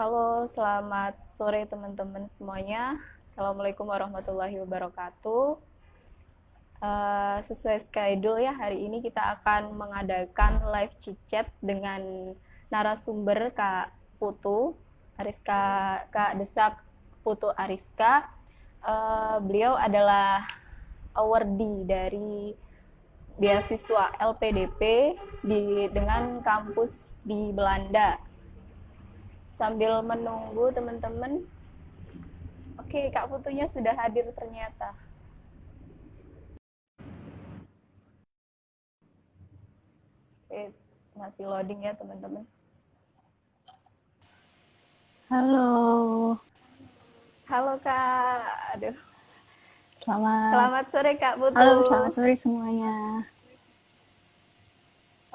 Halo, selamat sore teman-teman semuanya. Assalamualaikum warahmatullahi wabarakatuh. Sesuai schedule ya, hari ini kita akan mengadakan live chit-chat dengan narasumber Kak Putu, Kak Desak Putu Ariska. Beliau adalah awardee dari beasiswa LPDP dengan kampus di Belanda. Sambil menunggu teman-teman. Oke, Kak Putunya sudah hadir ternyata. Oke, masih loading ya teman-teman. Halo. Halo Kak. Aduh. Selamat. Selamat sore Kak Putu. Halo, selamat sore semuanya.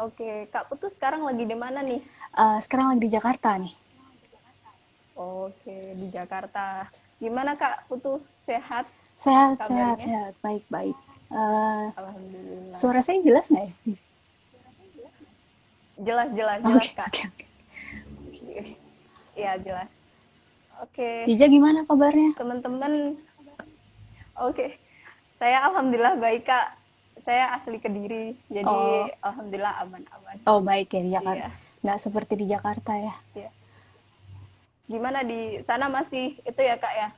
Oke, Kak Putu sekarang lagi di mana nih? Sekarang lagi di Jakarta nih. Oke, di Jakarta. Gimana Kak Putu? Sehat Sehat, sehat, kabarnya? sehat. Baik, baik. Uh, Alhamdulillah. Suara saya jelas nggak ya? Jelas, jelas, jelas Oke, Kak. oke, oke. Iya, jelas. Oke, Dija gimana kabarnya? teman-teman. Oke, saya alhamdulillah baik Kak. Saya asli Kediri, jadi Oh, alhamdulillah aman-aman. oh baik ya di Jakarta. Iya, Nggak seperti di Jakarta ya. iya. Gimana di sana masih itu ya Kak ya?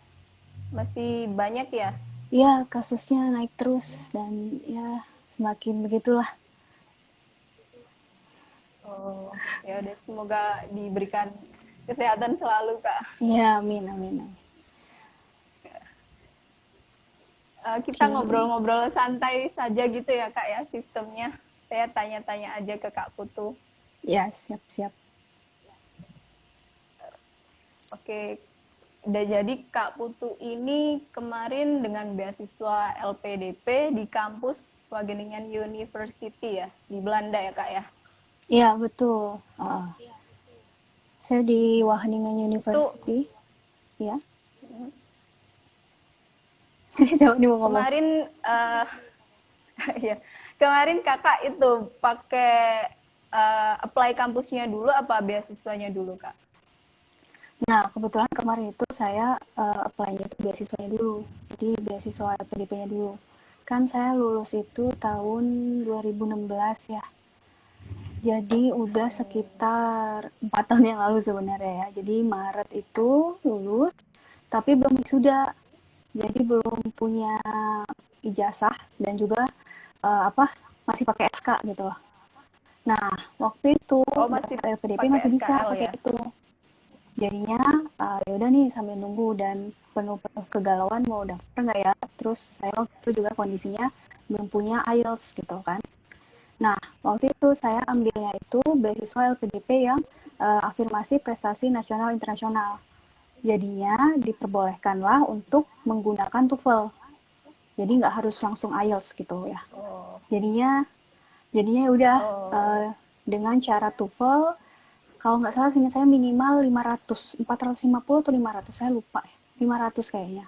Masih banyak ya? Iya, kasusnya naik terus dan ya semakin begitulah. Oh, ya udah semoga diberikan kesehatan selalu Kak. Ya, amin, amin, amin. Kita Oke, ngobrol-ngobrol santai saja gitu ya Kak ya sistemnya. Saya tanya-tanya aja ke Kak Putu. ya siap, siap. Oke, udah jadi Kak Putu ini kemarin dengan beasiswa LPDP di kampus Wageningen University ya, di Belanda ya Kak ya. Iya, betul. Saya di Wageningen Itu University. Ya, siapa nih mau ngomong? kemarin ya, kemarin Kakak itu pakai apply kampusnya dulu apa beasiswanya dulu Kak? Nah, kebetulan kemarin itu saya apply-nya itu beasiswanya dulu. Jadi beasiswa LPDP-nya dulu. Kan saya lulus itu tahun 2016 ya. Jadi udah sekitar 4 tahun yang lalu sebenarnya ya. Jadi Maret itu lulus, tapi belum wisuda. Jadi belum punya ijazah dan juga apa masih pakai SK gitu loh. Nah, waktu itu Oh masih daftar LPDP pakai masih bisa SKL pakai ya? itu. Jadinya ya udah nih sambil nunggu dan penuh kegalauan mau daftar nggak ya. Terus saya waktu itu juga kondisinya belum punya IELTS gitu kan. Nah, waktu itu saya ambilnya itu beasiswa LPDP yang afirmasi prestasi nasional internasional. Jadinya diperbolehkanlah untuk menggunakan TOEFL. Jadi nggak harus langsung IELTS gitu ya. Oh, Jadinya jadinya ya udah oh, dengan cara TOEFL kalau nggak salah sini saya minimal 500, 450 atau 500 saya lupa ya. 500 kayaknya.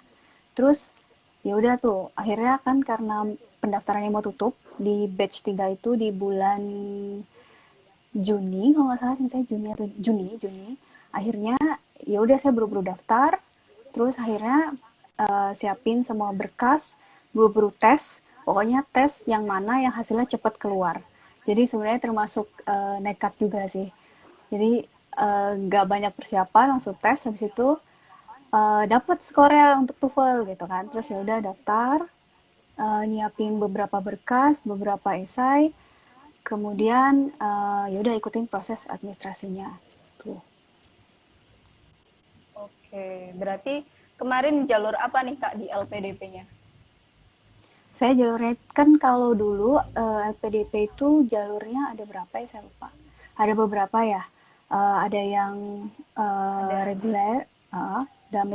Terus ya udah tuh akhirnya kan karena pendaftarannya mau tutup di batch 3 itu di bulan Juni kalau nggak salah sini saya Juni atau Juni akhirnya ya udah saya buru-buru daftar terus akhirnya siapin semua berkas buru-buru tes pokoknya tes yang mana yang hasilnya cepat keluar jadi sebenarnya termasuk nekat juga sih jadi nggak banyak persiapan langsung tes habis itu dapat skornya untuk TOEFL gitu kan terus ya udah daftar nyiapin beberapa berkas beberapa esai kemudian ya udah ikutin proses administrasinya tuh. oke. Berarti kemarin jalur apa nih Kak di LPDP-nya? Saya jalurnya kan kalau dulu LPDP itu jalurnya ada berapa ya saya lupa. Ada beberapa ya. Ada yang Ada. reguler dalam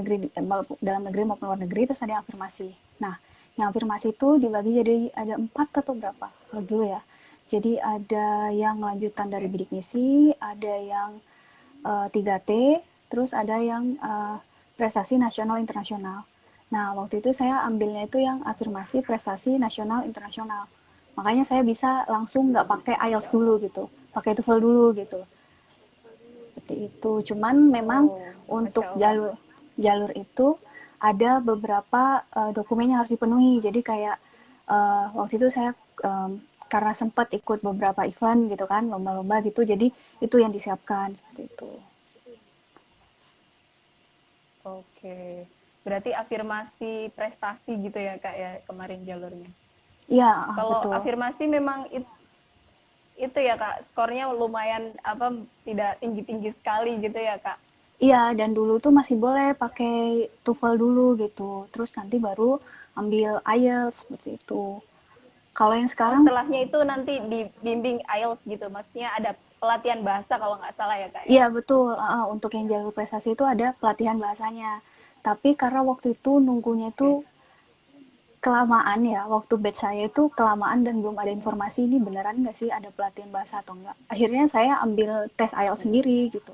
negeri maupun luar negeri terus ada yang afirmasi. Nah, yang afirmasi itu dibagi jadi ada 4 atau berapa kalau dulu ya. Jadi ada yang lanjutan dari Oke. bidik misi, ada yang 3T, terus ada yang prestasi nasional internasional. Nah, waktu itu saya ambilnya itu yang afirmasi prestasi nasional internasional. Makanya saya bisa langsung nggak pakai IELTS dulu gitu, pakai TOEFL dulu gitu. seperti itu. Cuman memang Oh, untuk Masya Allah. jalur jalur itu ada beberapa dokumen yang harus dipenuhi. Jadi kayak waktu itu saya karena sempat ikut beberapa event gitu kan, lomba-lomba gitu, jadi itu yang disiapkan seperti itu. Oke. Berarti afirmasi prestasi gitu ya Kak ya kemarin jalurnya. Iya, Kalau betul. afirmasi memang itu ya Kak, skornya lumayan apa tidak tinggi-tinggi sekali gitu ya Kak. Iya, dan dulu tuh masih boleh pakai TOEFL dulu gitu. Terus nanti baru ambil IELTS seperti itu. Kalau yang Oh, sekarang, setelahnya itu nanti dibimbing IELTS gitu. Maksudnya ada pelatihan bahasa kalau nggak salah ya Kak ya. iya betul, untuk yang jalur prestasi itu ada pelatihan bahasanya. Tapi karena waktu itu nunggunya itu Oke. kelamaan ya, waktu batch saya itu kelamaan dan belum ada informasi ini beneran nggak sih ada pelatihan bahasa atau enggak. Akhirnya saya ambil tes IELTS sendiri gitu.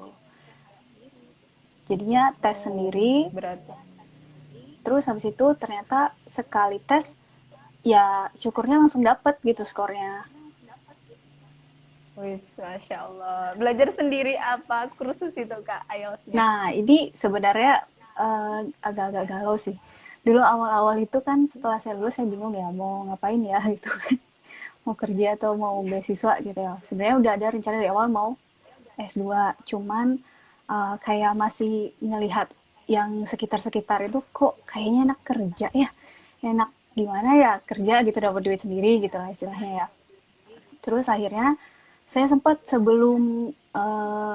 Jadinya tes Oh, sendiri, berarti. terus habis itu ternyata sekali tes ya syukurnya langsung dapet gitu skornya. Wih, Masya Allah. Belajar sendiri apa kursus itu Kak IELTS-nya? Nah, ini sebenarnya agak-agak galau sih. Dulu awal-awal itu kan setelah saya lulus saya bingung ya mau ngapain ya gitu kan. Mau kerja atau mau beasiswa gitu ya. Sebenarnya udah ada rencana dari awal mau S2, cuman kayak masih ngelihat yang sekitar-sekitar itu kok kayaknya enak kerja ya. Enak gimana ya kerja gitu dapat duit sendiri gitu lah istilahnya ya. Terus akhirnya saya sempat sebelum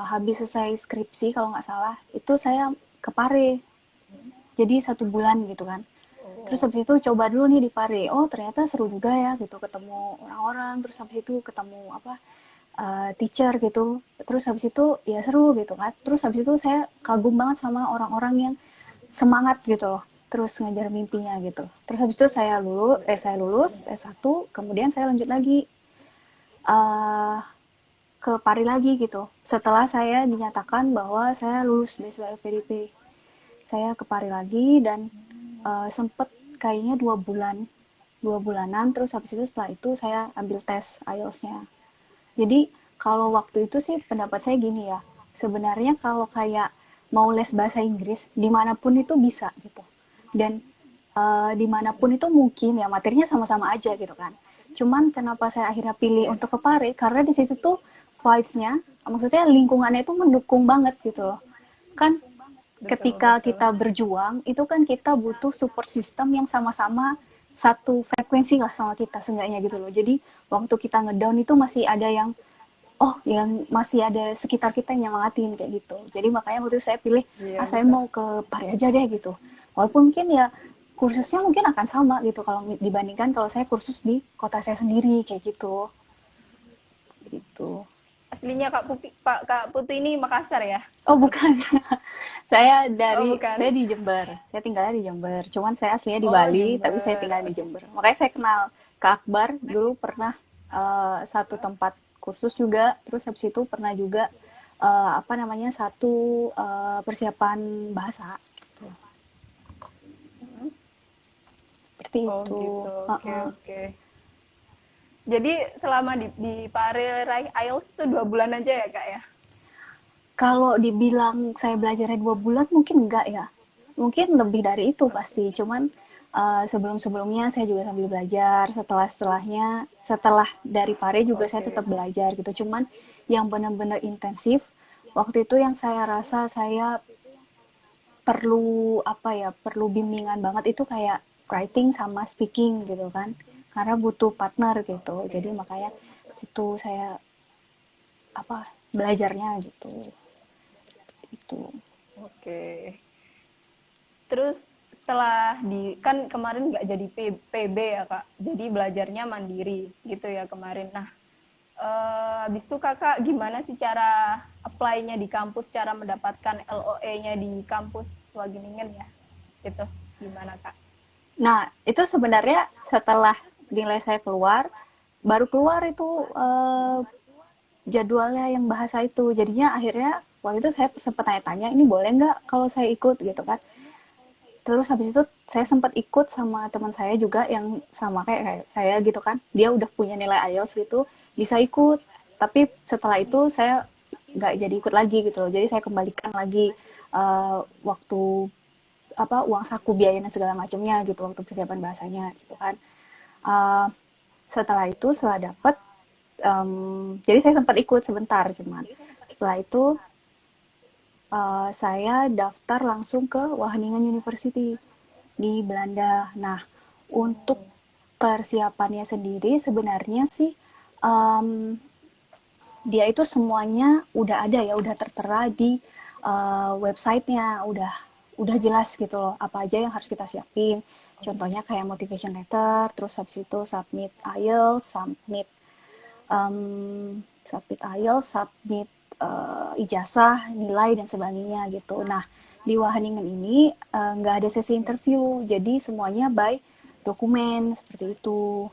habis selesai skripsi kalau nggak salah itu saya ke Pare jadi 1 bulan gitu kan. Terus Oh, habis itu coba dulu nih di Pare, oh ternyata seru juga ya gitu ketemu orang-orang, terus habis itu ketemu apa teacher gitu, terus habis itu ya seru gitu kan. Terus habis itu saya kagum banget sama orang-orang yang semangat gitu loh, terus ngejar mimpinya gitu. Terus habis itu saya lulus S1, kemudian saya lanjut lagi uh, ke Pari lagi gitu. Setelah saya dinyatakan bahwa saya lulus beasiswa LPDP, saya ke Pari lagi dan sempet kayaknya 2 bulan, 2 bulanan. Terus habis itu setelah itu saya ambil tes IELTS-nya. Jadi kalau waktu itu sih pendapat saya gini ya, sebenarnya kalau kayak mau les bahasa Inggris dimanapun itu bisa gitu. Dan dimanapun itu mungkin ya materinya sama-sama aja gitu kan. Cuman kenapa saya akhirnya pilih iya. untuk ke Pare karena di situ tuh vibes-nya, maksudnya lingkungannya itu mendukung banget gitu loh. Kan Betul, ketika betul. kita berjuang itu kan kita butuh support system yang sama-sama satu frekuensi lah sama kita seenggaknya gitu loh. Jadi waktu kita ngedown itu masih ada yang yang masih ada sekitar kita yang nyemangatin kayak gitu. Jadi makanya waktu itu saya pilih Iya, saya betul. mau ke Pare aja deh gitu. Walaupun mungkin ya kursusnya mungkin akan sama gitu kalau dibandingkan kalau saya kursus di kota saya sendiri kayak gitu. Gitu. Aslinya Kak Putu ini Makassar ya? Oh bukan, Oh, bukan. saya di Jember, saya tinggalnya di Jember. Cuman saya aslinya di Oh, Bali, tapi saya Jember. tinggal di Oke. Jember. Makanya saya kenal Kak Akbar dulu pernah satu tempat kursus juga, terus habis itu pernah juga apa namanya satu persiapan bahasa. Gitu. Seperti Oh, itu. gitu. Oke, Uh-uh. oke. Jadi selama di Pare Rai IELTS itu 2 bulan aja ya Kak ya? Kalau dibilang saya belajarnya 2 bulan mungkin enggak ya. Mungkin lebih dari itu pasti. Cuman sebelum-sebelumnya saya juga sambil belajar. Setelah dari Pare juga saya Oke. tetap belajar gitu. Cuman yang benar-benar intensif waktu itu yang saya rasa saya perlu bimbingan banget itu kayak writing sama speaking gitu kan. Karena butuh partner gitu. Jadi Oke. makanya situ saya belajarnya gitu. Itu. Oke. Terus setelah kan kemarin nggak jadi PB ya Kak, jadi belajarnya mandiri gitu ya kemarin. Nah, habis itu Kakak gimana sih cara apply-nya di kampus, cara mendapatkan LOE-nya di kampus Wageningen ya? Gitu, gimana Kak? Nah, itu sebenarnya setelah nilai saya keluar, baru keluar itu jadwalnya yang bahasa itu. Jadinya akhirnya waktu itu saya sempat tanya-tanya, ini boleh nggak kalau saya ikut gitu kan. Terus habis itu saya sempat ikut sama teman saya juga yang sama kayak saya gitu kan. Dia udah punya nilai IELTS gitu, bisa ikut. Tapi setelah itu saya nggak jadi ikut lagi gitu loh. Jadi saya kembalikan lagi waktu uang saku biaya dan segala macamnya gitu waktu persiapan bahasanya gitu kan. Uh, setelah dapat jadi saya sempat ikut sebentar cuman setelah itu saya daftar langsung ke Wageningen University di Belanda. Nah, untuk persiapannya sendiri sebenarnya sih um, dia itu semuanya udah ada ya, udah tertera di websitenya, udah jelas gitu loh apa aja yang harus kita siapin. Contohnya kayak motivation letter, terus habis itu submit IELTS, submit ijazah, nilai dan sebagainya gitu. Nah, di Wageningen ini nggak ada sesi interview, jadi semuanya by dokumen seperti itu.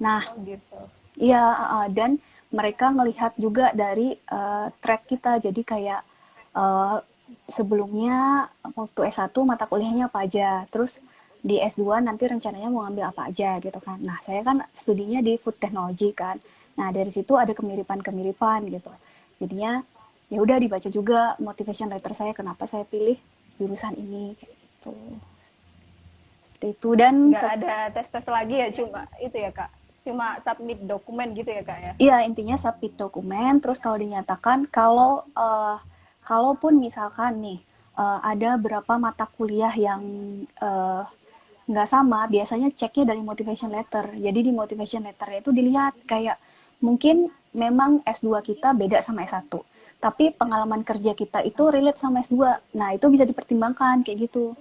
Nah, Oh gitu. iya, dan mereka ngelihat juga dari track kita. Jadi kayak uh, sebelumnya waktu S1 mata kuliahnya apa aja. Terus di S2 nanti rencananya mau ngambil apa aja gitu kan. Nah, saya kan studinya di food technology kan. Nah, dari situ ada kemiripan-kemiripan gitu. Jadinya ya udah dibaca juga motivation letter saya kenapa saya pilih jurusan ini kayak gitu. Seperti itu dan Nggak ada tes-tes lagi ya, cuma itu ya Kak? Cuma submit dokumen gitu ya Kak ya? iya, intinya submit dokumen, terus kalau dinyatakan kalaupun misalkan nih ada berapa mata kuliah yang uh, nggak sama, biasanya ceknya dari motivation letter. Jadi di motivation letter itu dilihat kayak mungkin memang S2 kita beda sama S1, tapi pengalaman kerja kita itu relate sama S2. Nah, itu bisa dipertimbangkan kayak gitu.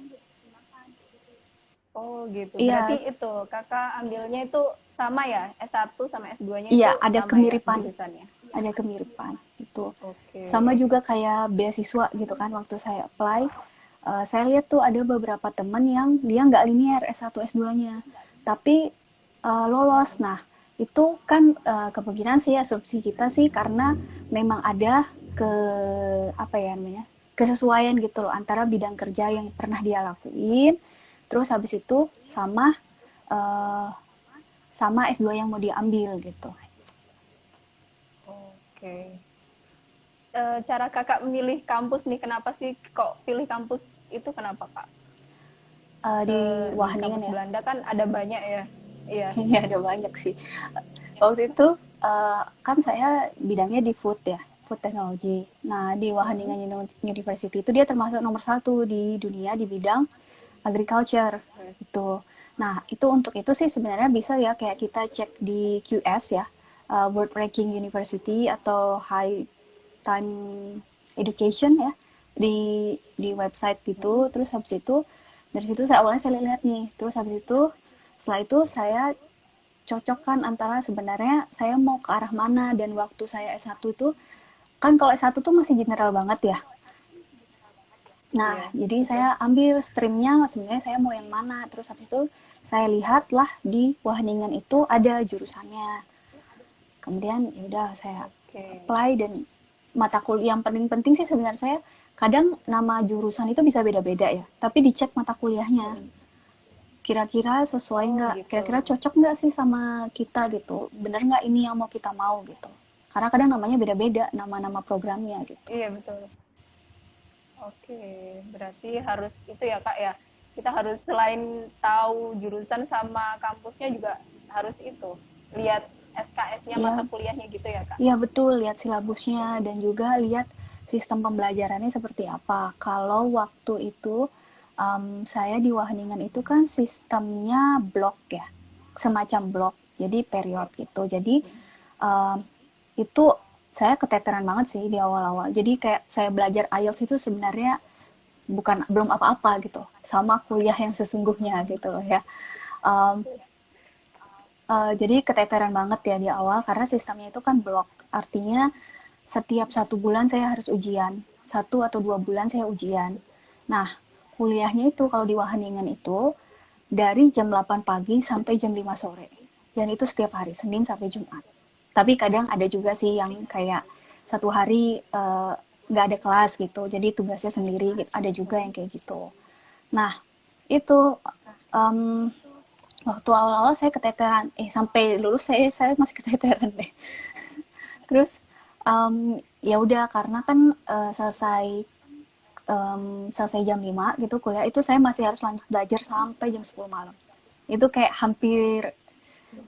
Oh gitu. Iya, Berarti itu Kakak ambilnya itu sama ya? S1 sama S2-nya iya itu ada sama ya kemiripan. jurusannya? Ada kemiripan itu. Oke. Sama juga kayak beasiswa gitu kan waktu saya apply saya lihat tuh ada beberapa teman yang dia nggak linear S1 S2-nya tapi lolos. Nah, itu kan kemungkinan sih asumsi kita sih karena memang ada ke apa ya namanya? Kesesuaian gitu loh antara bidang kerja yang pernah dia lakuin terus habis itu sama eh, sama S2 yang mau diambil gitu. Oke. Cara Kakak memilih kampus nih, kenapa sih kok pilih kampus itu kenapa Kak? Di Di Wageningen kampus ya. Belanda kan ada banyak ya. Iya. Ini ada banyak sih. Waktu itu kan saya bidangnya di food ya, food technology. Nah, di Mm-mm. Wageningen University itu dia termasuk nomor satu di dunia di bidang agriculture itu. Nah, itu untuk itu sih sebenarnya bisa ya kayak kita cek di QS ya, World Ranking University atau High Time Education ya di website gitu. Terus habis itu dari situ saya awalnya saya lihat nih. Terus habis itu setelah itu saya cocokkan antara sebenarnya saya mau ke arah mana dan waktu saya S1 itu kan kalau S1 tuh masih general banget ya. Nah, Iya, jadi betul. saya ambil streamnya sebenarnya saya mau yang mana. Terus habis itu saya lihatlah di Wageningen itu ada jurusannya. Kemudian ya udah saya Oke. apply dan mata kuliah yang paling penting sih sebenarnya saya kadang nama jurusan itu bisa beda-beda ya. Tapi dicek mata kuliahnya. Mm-mm. Kira-kira sesuai Oh nggak? gitu. Kira-kira cocok nggak sih sama kita gitu? Bener nggak ini yang mau kita mau gitu? Karena kadang namanya beda-beda, nama-nama programnya gitu. Iya betul. Oke, berarti harus itu ya Kak ya. Kita harus selain tahu jurusan sama kampusnya juga harus itu lihat SKS-nya Iya, mata kuliahnya gitu ya Kak. iya betul. Lihat silabusnya dan juga lihat sistem pembelajarannya seperti apa. Kalau waktu itu saya di Wageningen itu kan sistemnya blok ya, semacam blok. Jadi period gitu. Jadi um, itu saya keteteran banget sih di awal-awal. Jadi kayak saya belajar IELTS itu sebenarnya belum apa-apa gitu sama kuliah yang sesungguhnya gitu ya. Um, jadi keteteran banget ya di awal karena sistemnya itu kan blok. Artinya setiap 1 bulan saya harus ujian, 1 atau 2 bulan saya ujian. Nah, kuliahnya itu kalau di Wageningen itu dari jam 8 pagi sampai jam 5 sore. Dan itu setiap hari, Senin sampai Jumat. Tapi kadang ada juga sih yang kayak 1 hari nggak ada kelas gitu, jadi tugasnya sendiri. Gitu. Ada juga yang kayak gitu. Nah, itu um, waktu awal-awal saya keteteran. Sampai lulus saya masih keteteran deh. Terus Ya udah karena kan selesai jam 5 gitu kuliah itu saya masih harus lanjut belajar sampai jam 10 malam. Itu kayak hampir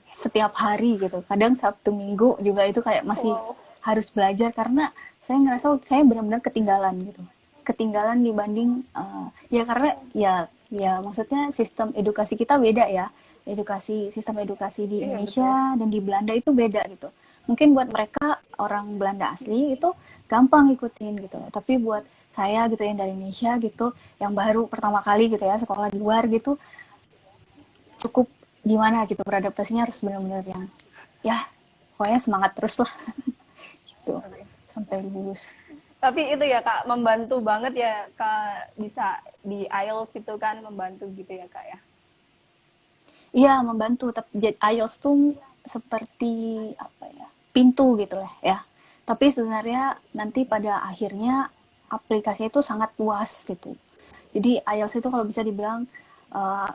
setiap hari gitu. Kadang Sabtu Minggu juga itu kayak masih Wow. harus belajar karena saya ngerasa saya benar-benar ketinggalan gitu. Ketinggalan dibanding ya karena ya maksudnya sistem edukasi kita beda ya. Sistem edukasi di Iya betul. Indonesia dan di Belanda itu beda gitu. Mungkin buat mereka orang Belanda asli itu gampang ngikutin gitu. Tapi buat saya gitu yang dari Indonesia gitu, yang baru pertama kali gitu ya sekolah di luar gitu, cukup gimana gitu beradaptasinya harus benar-benar yang ya pokoknya semangat terus lah gitu Oke. sampai lulus. Tapi itu ya Kak, membantu banget ya Kak, bisa di IELTS itu kan membantu gitu ya Kak ya. Iya membantu, tapi IELTS tuh seperti apa ya pintu gitu lah ya. Tapi sebenarnya nanti pada akhirnya aplikasinya itu sangat luas gitu. Jadi IELTS itu kalau bisa dibilang uh,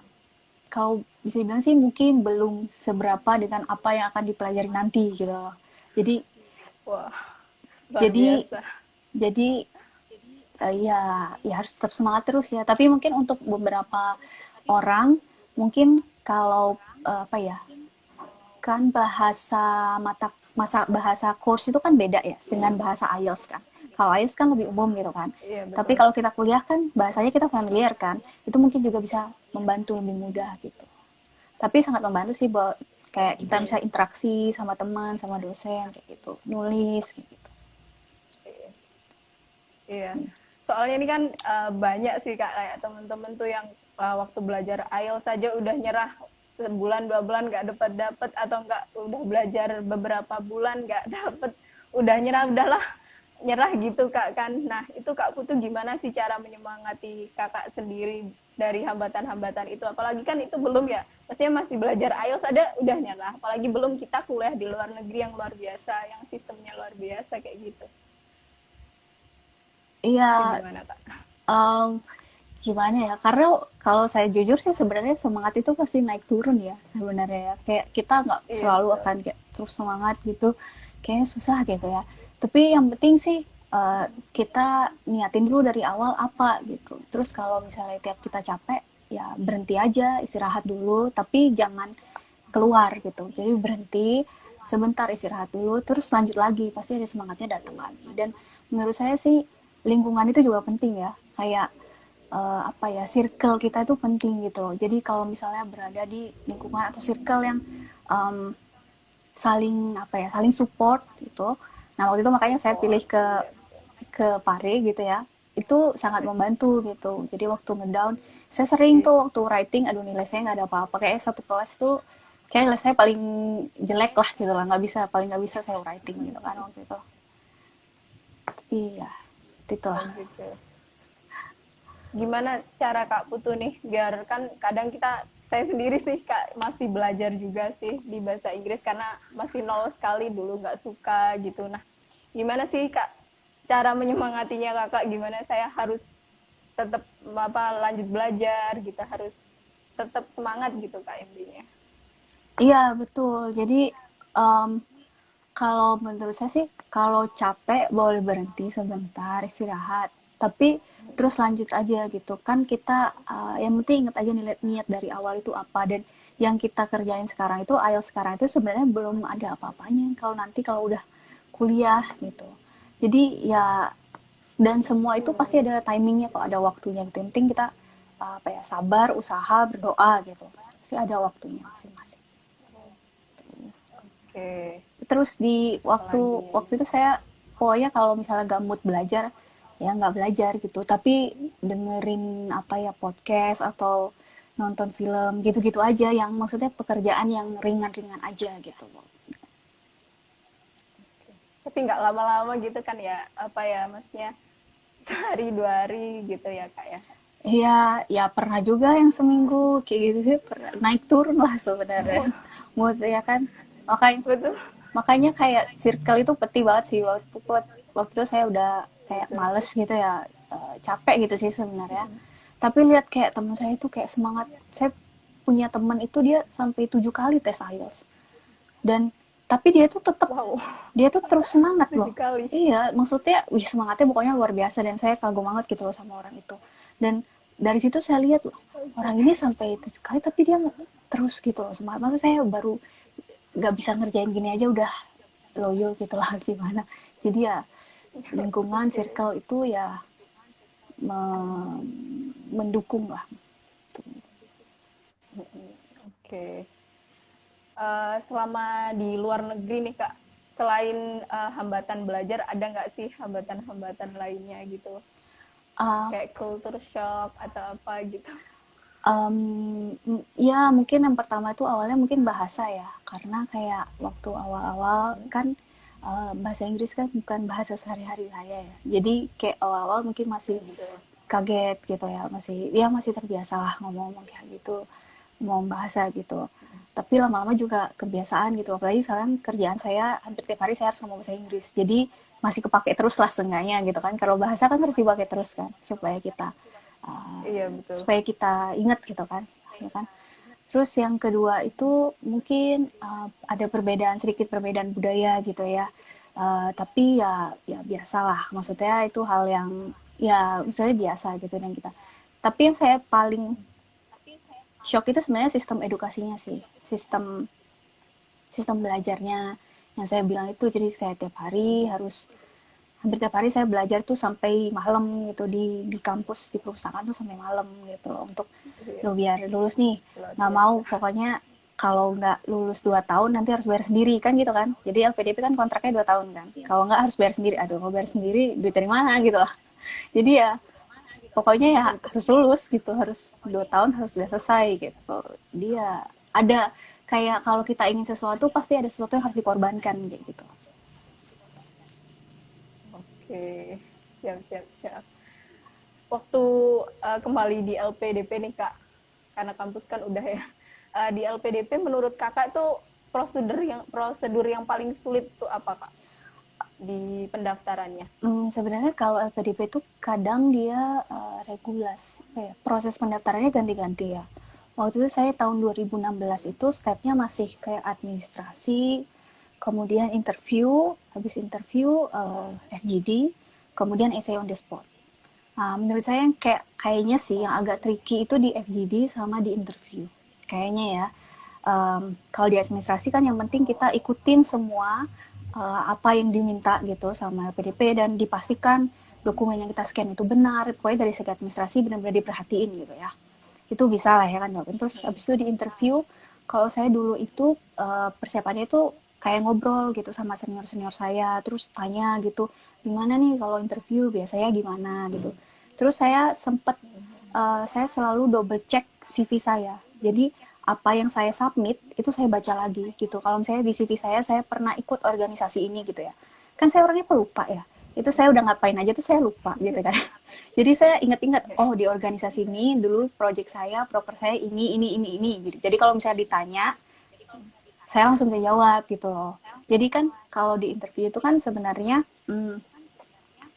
kalau bisa dibilang sih mungkin belum seberapa dengan apa yang akan dipelajari nanti gitu. Jadi Wah, luar jadi biasa. jadi ya ya harus tetap semangat terus ya. Tapi mungkin untuk beberapa orang mungkin kalau apa ya kan bahasa course itu kan beda ya dengan bahasa IELTS kan. Kalau IELTS kan lebih umum gitu kan. Iya Tapi betul. kalau kita kuliah kan bahasanya kita familiar kan. Itu mungkin juga bisa membantu lebih mudah gitu. Tapi sangat membantu sih buat kayak kita bisa interaksi sama teman, sama dosen kayak gitu, nulis kayak gitu. Iya. Soalnya ini kan banyak sih Kak, kayak teman-teman tuh yang waktu belajar IELTS saja udah nyerah sebulan 2 bulan nggak dapat dapat, atau nggak udah belajar beberapa bulan nggak dapat, udah nyerah, udahlah nyerah gitu Kak kan. Nah itu Kak Putu gimana sih cara menyemangati Kakak sendiri dari hambatan-hambatan itu? Apalagi kan itu belum ya, maksudnya masih belajar IELTS ada udah nyerah, apalagi belum kita kuliah di luar negeri yang luar biasa, yang sistemnya luar biasa kayak gitu. Itu Iya, gimana Kak? um, gimana ya? Karena kalau saya jujur sih sebenarnya semangat itu pasti naik turun ya sebenarnya ya. Kayak kita nggak Iya selalu betul. akan kayak terus semangat gitu. Kayaknya susah gitu ya. Tapi yang penting sih kita niatin dulu dari awal apa gitu. Terus kalau misalnya tiap kita capek ya berhenti aja, istirahat dulu, tapi jangan keluar gitu. Jadi berhenti sebentar istirahat dulu, terus lanjut lagi. Pasti ada semangatnya datang lagi. Dan menurut saya sih lingkungan itu juga penting ya. Kayak apa ya circle kita itu penting gitu loh. Jadi kalau misalnya berada di lingkungan atau circle yang um, saling apa ya saling support gitu. Nah waktu itu makanya saya pilih Support, ke iya betul. Pare gitu ya. Itu sangat membantu gitu. Jadi waktu ngedown, saya sering Oke. tuh waktu writing, aduh nilai saya nggak ada apa-apa. Kayak satu kelas tuh kayak nilai saya paling jelek lah gitu lah, nggak bisa saya writing gitu kan waktu itu. Iya, Oh itulah. gitu. Gimana cara Kak Putu nih, biar kan kadang kita, saya sendiri sih Kak masih belajar juga sih di bahasa Inggris karena masih nol sekali, dulu nggak suka gitu. Nah gimana sih Kak cara menyemangatinya Kakak, gimana saya harus tetap apa lanjut belajar gitu, harus tetap semangat gitu Kak intinya. Iya betul. Jadi um, kalau menurut saya sih, kalau capek boleh berhenti sebentar, istirahat. Tapi terus lanjut aja gitu. Kan kita, yang penting ingat aja niat dari awal itu apa. Dan yang kita kerjain sekarang itu, IELTS sekarang itu sebenarnya belum ada apa-apanya. Kalau nanti kalau udah kuliah gitu. Jadi ya, dan semua itu pasti ada timingnya kok, ada waktunya gitu. Yang penting kita apa ya, sabar, usaha, berdoa gitu. Pasti ada waktunya masing-masing. Oke. Terus di waktu Apalagi ya. waktu itu saya pokoknya kalau misalnya gak mood belajar ya nggak belajar gitu tapi dengerin apa ya podcast atau nonton film gitu-gitu aja yang maksudnya pekerjaan yang ringan-ringan aja gitu. Tapi nggak lama-lama gitu kan ya, apa ya maksudnya sehari 2 hari gitu ya Kak ya. Iya, ya pernah juga yang seminggu kayak gitu sih, pernah naik turun lah sebenarnya mood ya kan. Makanya Betul. makanya kayak circle itu penting banget sih waktu itu saya udah kayak Betul. males gitu ya, capek gitu sih sebenarnya. Tapi lihat kayak teman saya itu kayak semangat. Saya punya teman itu dia sampai 7 kali tes IELTS dan Tapi Wow, dia tuh terus semangat loh. tinggi kali. Iya, maksudnya wih, semangatnya pokoknya luar biasa dan saya kagum banget gitu loh sama orang itu. Dan dari situ saya lihat loh, orang ini sampai 7 kali tapi dia terus gitu loh semangat. Masa saya baru nggak bisa ngerjain gini aja udah loyo gitu lah gimana. Jadi ya lingkungan Oke, circle itu ya mendukung lah. oke. Selama di luar negeri nih Kak, selain hambatan belajar, ada nggak sih hambatan-hambatan lainnya gitu? Uh, Kayak culture shock atau apa gitu? Ya mungkin yang pertama itu awalnya mungkin bahasa ya, karena kayak waktu awal-awal kan bahasa Inggris kan bukan bahasa sehari-hari saya ya. Jadi kayak awal-awal mungkin masih Betul. kaget gitu ya masih terbiasa lah ngomong-ngomong kayak gitu, ngomong bahasa gitu. Tapi lama-lama juga kebiasaan gitu, apalagi sekarang kerjaan saya hampir tiap hari saya harus ngomong bahasa Inggris. Jadi masih kepake terus lah seenggaknya gitu kan. Kalau bahasa kan harus dipakai terus kan uh, Iya betul. supaya kita ingat gitu kan, ya kan. Terus yang kedua itu mungkin ada sedikit perbedaan budaya gitu ya. Tapi ya biasalah, maksudnya itu hal yang ya misalnya biasa gitu dan kita. Tapi yang saya paling shock itu sebenarnya sistem edukasinya sih, sistem sistem belajarnya yang saya bilang itu. Jadi saya tiap hari harus hampir tiap hari saya belajar tuh sampai malam gitu di kampus di perusahaan tuh sampai malam gitu loh, untuk Iya, lo biar lulus nih. luar Nggak mau biasa. pokoknya kalau nggak lulus 2 tahun nanti harus bayar sendiri kan gitu kan. Jadi LPDP kan kontraknya 2 tahun kan, kalau nggak harus bayar sendiri. Aduh, kalau bayar sendiri duit dari mana gitu loh. Jadi ya pokoknya ya harus lulus gitu, harus 2 tahun harus sudah selesai gitu. Dia ada kayak kalau kita ingin sesuatu pasti ada sesuatu yang harus dikorbankan kayak gitu. Oke, siap, siap, siap. Waktu kembali di LPDP nih Kak, karena kampus kan udah ya. Di LPDP menurut Kakak tuh prosedur yang paling sulit tuh apa Kak di pendaftarannya? Sebenarnya kalau LPDP itu kadang dia regulasi, proses pendaftarannya ganti-ganti ya. Waktu itu saya tahun 2016 itu stepnya masih kayak administrasi, kemudian interview, habis interview FGD, kemudian essay on the spot. Menurut saya yang kayaknya sih yang agak tricky itu di FGD sama di interview. Kayaknya ya. Kalau di administrasi kan yang penting kita ikutin semua apa yang diminta gitu sama PDP dan dipastikan dokumen yang kita scan itu benar. Pokoknya dari segi administrasi benar-benar diperhatiin gitu ya. Itu bisa lah ya kan. Terus habis itu di interview, kalau saya dulu itu persiapannya itu kayak ngobrol gitu sama senior-senior saya, terus tanya gitu, gimana nih kalau interview biasanya gimana gitu. Terus saya selalu double check CV saya. Jadi apa yang saya submit itu saya baca lagi gitu. Kalau misalnya di CV saya pernah ikut organisasi ini gitu ya. Kan saya orangnya pelupa ya. Itu saya udah ngapain aja tuh saya lupa gitu kan. Jadi saya ingat-ingat, oh di organisasi ini dulu project saya, proker saya ini gitu. Jadi kalau misalnya ditanya, saya langsung bisa jawab gitu loh. Jadi kan kalau di interview itu kan sebenarnya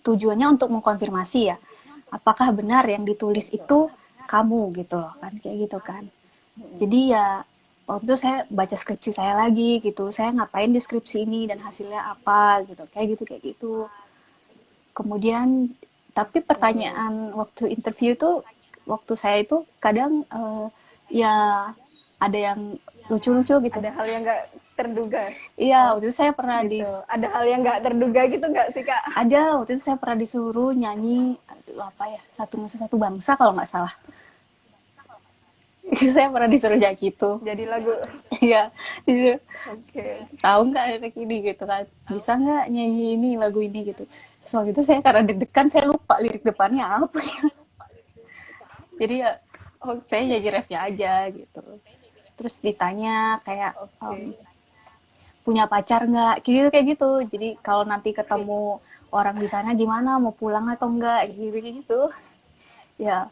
tujuannya untuk mengkonfirmasi ya, apakah benar yang ditulis itu kamu gitu loh kan, kayak gitu kan. Jadi ya waktu itu saya baca skripsi saya lagi gitu, saya ngapain di skripsi ini dan hasilnya apa gitu, kayak gitu. Kemudian tapi Oh, pertanyaan waktu interview itu, waktu saya itu kadang ya ada yang lucu-lucu gitu. ada hal yang nggak terduga. Iya, Oh, waktu itu saya pernah gitu. Ada hal yang nggak terduga gitu nggak sih Kak? waktu itu saya pernah disuruh nyanyi apa ya, Satu Nusa Satu Bangsa kalau nggak salah. Saya pernah disuruh nyanyi gitu. Jadi lagu. Iya, disuruh, Oke. tahu nggak anak ini gitu kan, bisa nggak nyanyi ini lagu ini gitu. So gitu saya karena deg-degan saya lupa lirik depannya apa ya. Jadi ya saya Oke. nyanyi refnya aja gitu. Terus ditanya kayak Oke. punya pacar nggak, kayak gitu. Jadi kalau nanti ketemu orang di sana gimana, mau pulang atau enggak gitu gitu. Ya,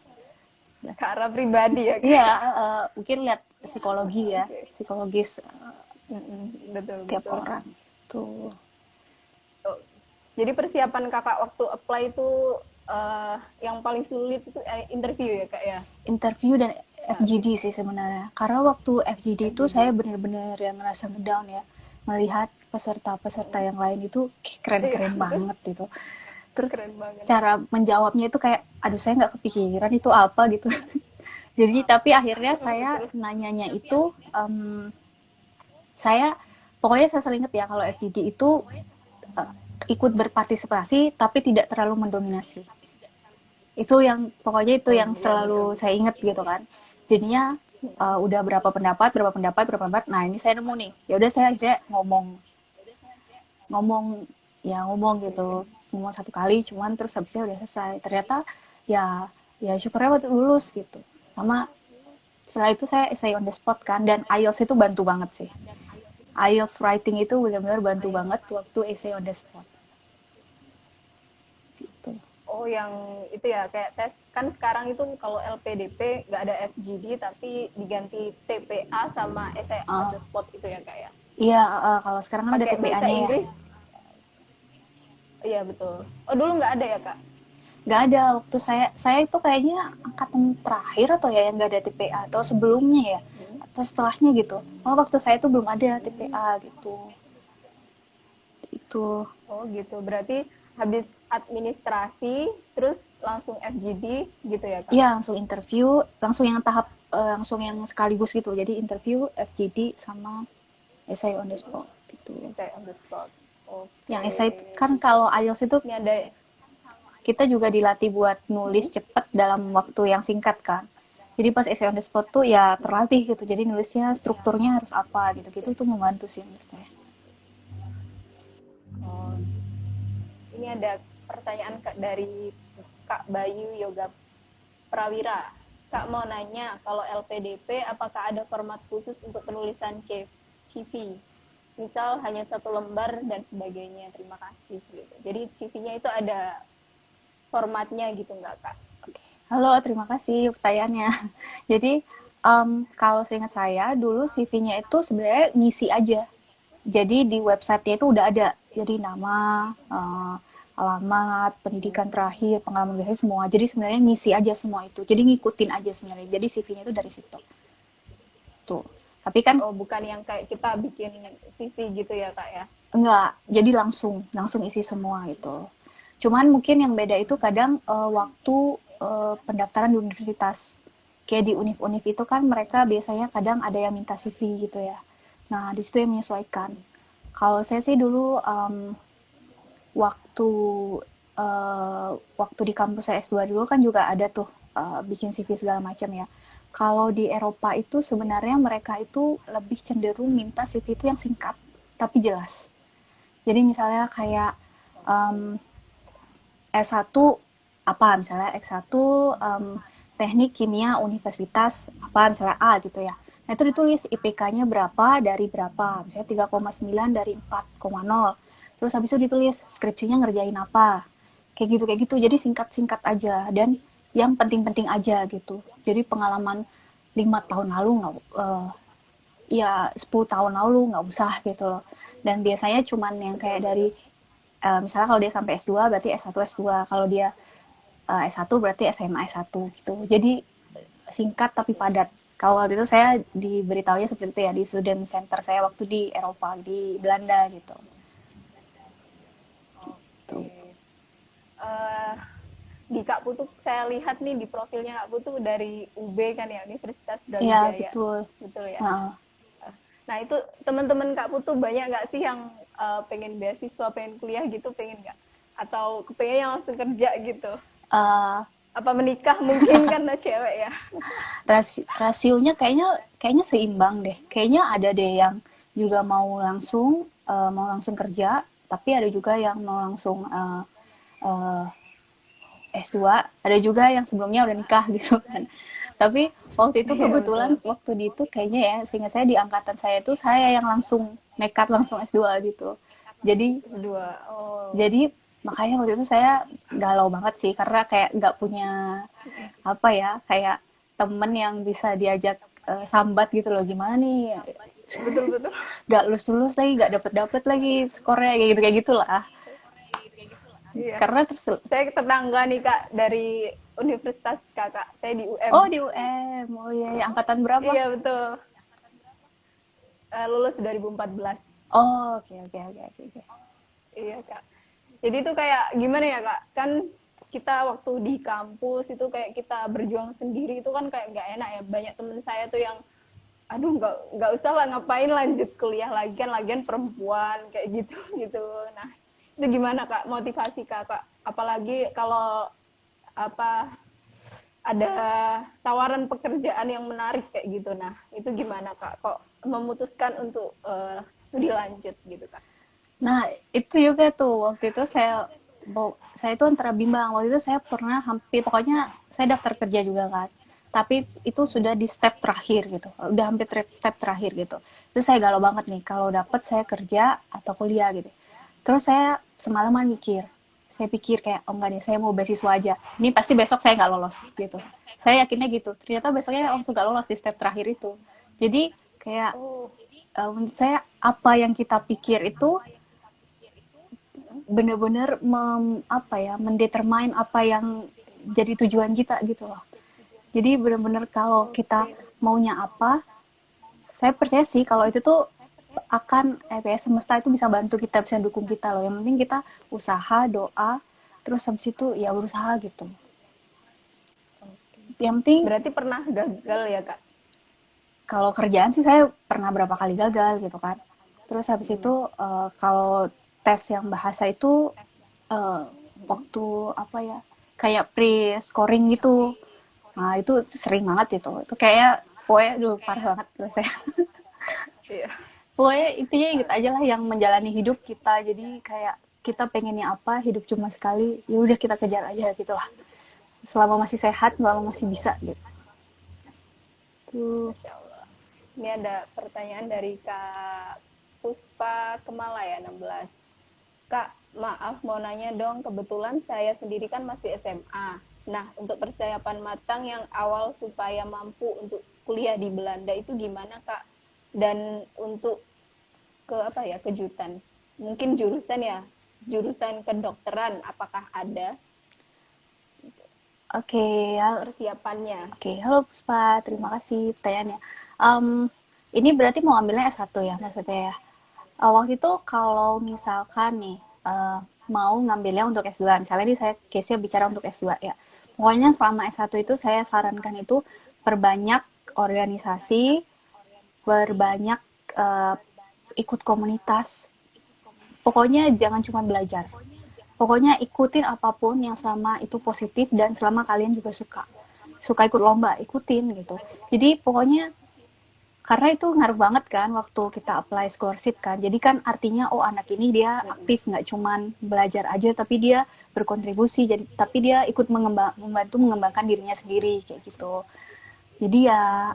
Ke arah pribadi ya iya, Kak. mungkin lihat psikologi ya, Oke. psikologis Betul, tiap betul. orang tuh. Oh, jadi persiapan Kakak waktu apply itu yang paling sulit itu interview ya Kak ya? Interview dan Nah, FGD sih sebenarnya. Karena waktu FGD itu saya FGD. benar-benar yang ngerasa ngedown ya. melihat peserta-peserta yang lain itu Iya, keren-keren betul. banget gitu. Terus Keren banget. cara menjawabnya itu kayak, aduh saya nggak kepikiran itu apa gitu. Jadi tapi akhirnya saya Betul. nanyanya itu, saya pokoknya saya sering inget ya kalau FGD itu uh, ikut berpartisipasi tapi tidak terlalu mendominasi. Itu yang pokoknya itu Oh yang iya, betul. selalu saya inget gitu kan. Jadinya udah berapa pendapat. Nah ini saya nemu nih. Ya udah saya akhirnya ngomong ngomong gitu, ngomong satu kali cuman terus habisnya udah selesai. Ternyata ya ya syukurnya waktu lulus gitu. Sama setelah itu saya essay on the spot kan, dan IELTS itu bantu banget sih. IELTS writing itu benar-benar bantu banget waktu essay on the spot gitu. Oh, yang itu ya kayak tes kan sekarang itu kalau LPDP nggak ada FGD tapi diganti TPA sama essay on uh, the spot itu ya kak ya. iya kalau sekarang kan ada Pakai bahasa TPA-nya ya. Inggris. Iya betul. Oh dulu nggak ada ya kak? Nggak ada waktu saya itu kayaknya angkatan terakhir atau ya yang nggak ada TPA, atau sebelumnya ya, Hmm. atau setelahnya gitu. Oh waktu saya itu belum ada TPA gitu. Itu Oh gitu. Berarti habis administrasi terus langsung FGD gitu ya kak? iya langsung interview, langsung yang tahap langsung yang sekaligus gitu. Jadi interview, FGD sama essay on the spot gitu. Essay on the spot. Yang Oke. essay kan kalau IELTS itu Ini ada. kita juga dilatih buat nulis Hmm? cepet dalam waktu yang singkat kan. Jadi pas essay on the spot tuh ya terlatih gitu. Jadi nulisnya strukturnya harus apa gitu-gitu tuh membantu sih menurut saya. Oh, ini ada pertanyaan Kak dari Kak Bayu Yoga Prawira. Kak mau nanya, kalau LPDP apakah ada format khusus untuk penulisan CV? Misal hanya satu lembar dan sebagainya. Terima kasih. Gitu. Jadi CV-nya itu ada formatnya gitu nggak Kak? Halo, terima kasih pertanyaannya. Jadi kalau seingat saya dulu CV-nya itu sebenarnya ngisi aja. Jadi di website-nya itu udah ada. Jadi nama, alamat, pendidikan terakhir, pengalaman terakhir semua. Jadi sebenarnya ngisi aja semua itu. Jadi ngikutin aja sebenarnya. Jadi CV-nya itu dari situ. Tuh. Tapi kan Oh, bukan yang kayak kita bikin CV gitu ya Kak ya? enggak, jadi langsung langsung isi semua gitu. Cuman mungkin yang beda itu kadang waktu pendaftaran di universitas. Kayak di univ-univ itu kan mereka biasanya kadang ada yang minta CV gitu ya. Nah, di situ yang menyesuaikan. Kalau saya sih dulu waktu waktu di kampus saya S2 dulu kan juga ada tuh bikin CV segala macam ya. Kalau di Eropa itu sebenarnya mereka itu lebih cenderung minta CV itu yang singkat tapi jelas. Jadi misalnya kayak um, S1 apa misalnya X1 teknik kimia universitas apa misalnya A gitu ya. Nah itu ditulis IPK-nya berapa dari berapa, misalnya 3,9 dari 4,0. Terus habis itu ditulis skripsinya ngerjain apa. Kayak gitu. Jadi singkat-singkat aja dan yang penting-penting aja gitu. Jadi pengalaman 5 tahun lalu nggak ya 10 tahun lalu nggak usah gitu loh. Dan biasanya cuman yang Betul, kayak dari betul. misalnya kalau dia sampai S2 berarti S1 S2, kalau dia S1 berarti SMA S1 gitu. Jadi singkat tapi padat. Kalau waktu itu saya diberitahunya seperti itu ya di student center saya waktu di Eropa, di Belanda gitu. Oke. Tuh. Uh, di Kak Putu saya lihat nih di profilnya Kak Putu dari UB kan ya, Universitas Iya, Brawijaya. betul. Betul ya. Nah, Nah, itu teman-teman Kak Putu banyak nggak sih yang pengen beasiswa, pengen kuliah gitu, pengen nggak? Atau kepengen yang langsung kerja gitu? uh, Apa menikah mungkin karena cewek ya? rasionya kayaknya seimbang deh. Kayaknya ada deh yang juga mau langsung kerja, tapi ada juga yang mau langsung uh, S2, ada juga yang sebelumnya udah nikah gitu kan. Tapi waktu itu Iya kebetulan betul. waktu di itu kayaknya ya, sehingga saya di angkatan saya itu saya yang langsung nekat langsung S2 gitu. Jadi Berdua. Oh. jadi makanya waktu itu saya galau banget sih karena kayak nggak punya apa ya, kayak temen yang bisa diajak sambat gitu loh, gimana nih Betul betul. nggak lulus lulus lagi, nggak dapet dapet lagi skornya kayak gitulah. Iya. Karena terus Saya tetangga nih Kak dari Universitas Kakak. Saya di UM. oh di UM, oh iya, iya. Angkatan berapa? Iya betul. Lulus 2014. Oh, oke oke oke oke. Oke. Iya Kak. Jadi itu kayak gimana ya Kak? Kan kita waktu di kampus itu kayak kita berjuang sendiri itu kan kayak nggak enak ya. Banyak temen saya tuh yang aduh nggak usah lah ngapain lanjut kuliah lagi kan lagian perempuan kayak gitu gitu. Nah itu gimana Kak motivasi Kakak? Apalagi kalau apa ada tawaran pekerjaan yang menarik kayak gitu. Nah itu gimana Kak? Kok memutuskan untuk studi lanjut gitu Kak? Nah, itu juga tuh waktu itu saya itu antara bimbang. Waktu itu saya pernah hampir pokoknya saya daftar kerja juga kan. Tapi itu sudah di step terakhir gitu. Udah hampir step terakhir gitu. Itu saya galau banget nih kalau dapat saya kerja atau kuliah gitu. Terus saya semalaman mikir. Saya pikir kayak oh enggak deh, saya mau beasiswa aja. Ini pasti besok saya nggak lolos gitu. Saya yakinnya gitu. Ternyata besoknya langsung nggak lolos di step terakhir itu. Jadi kayak Oh, menurut saya apa yang kita pikir itu bener-bener apa ya mendetermine apa yang jadi tujuan kita gitu loh. Jadi bener-bener kalau kita oke. maunya apa, saya percaya sih kalau itu tuh akan ya, semesta itu bisa bantu kita, bisa dukung kita loh. Yang penting kita usaha, doa, terus habis itu ya berusaha gitu. Yang penting Berarti pernah gagal ya, Kak? kalau kerjaan sih saya pernah berapa kali gagal gitu kan. Terus habis itu kalau tes yang bahasa itu eh, waktu apa ya kayak pre-scoring gitu. Nah itu sering banget itu. Itu kayak pokoknya aduh parah banget tuh saya. Iya. Pokoknya intinya inget aja lah yang menjalani hidup kita. Jadi kayak kita pengennya apa, hidup cuma sekali, ya udah kita kejar aja gitu lah. Selama masih sehat, selama masih bisa gitu. Tuh. Masya Allah. Ini ada pertanyaan dari Kak Puspa Kemala ya, 16. Kak, maaf mau nanya dong, kebetulan saya sendiri kan masih SMA. Nah, untuk persiapan matang yang awal supaya mampu untuk kuliah di Belanda itu gimana, Kak? Dan untuk ke apa ya, kejutan. Mungkin jurusan ya, jurusan kedokteran apakah ada Oke, halo, persiapannya? oke, halo Puspa, terima kasih pertanyaannya. Em, ini berarti mau ambilnya S1 ya maksudnya ya? Waktu itu kalau misalkan nih mau ngambilnya untuk S2, misalnya ini saya case-nya bicara untuk S2 ya. Pokoknya selama S1 itu saya sarankan itu perbanyak organisasi, perbanyak eh, ikut komunitas. Pokoknya jangan cuma belajar. Pokoknya ikutin apapun yang selama itu positif dan selama kalian juga suka. Suka ikut lomba, ikutin gitu. Jadi pokoknya karena itu ngaruh banget kan waktu kita apply scholarship kan. Jadi kan artinya oh anak ini dia aktif nggak cuman belajar aja tapi dia berkontribusi jadi tapi dia ikut membantu mengembangkan dirinya sendiri kayak gitu. Jadi ya